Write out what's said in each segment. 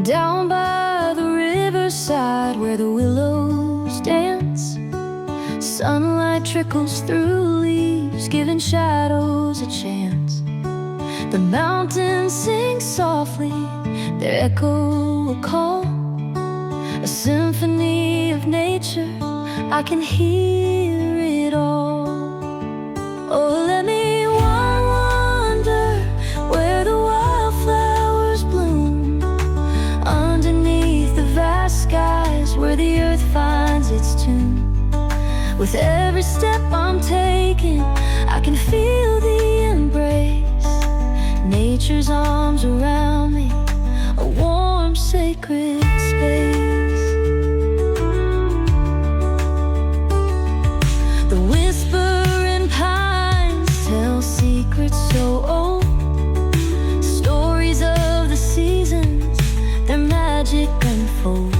Down by the riverside where the willows dance, sunlight trickles through leaves, giving shadows a chance. The mountains sing softly, their echo a call, a symphony of nature, I can hear it all. Oh, let me wander where the wildflowers bloom, underneath the vast skies where the earth finds its tune. With every step I'm taking, I can feel the embrace, nature's arms around me, a warm, sacred space. The whispering pines tell secrets so old, stories of the seasons, their magic unfolds.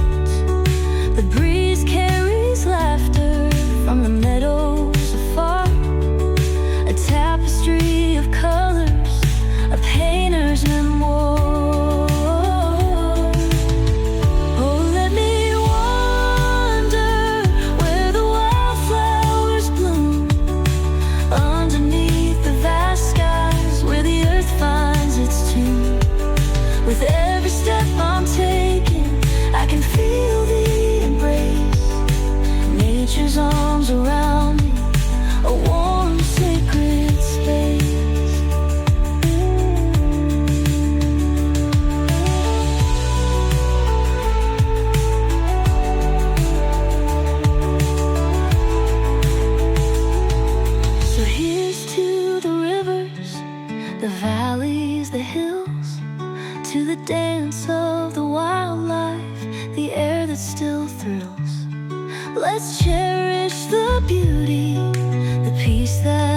The breeze carries laughter from the meadows afar, a tapestry of colors, a painter's memoir. Oh, let me wander where the wildflowers bloom, underneath the vast skies where the earth finds its tune. With every step I'm taking, I can feel the embrace, nature's arms around me, a warm, sacred space. So here's to the rivers, the valleys, the hills, to the dance of the wildlife, the air that still thrills. Let's cherish the beauty, the peace that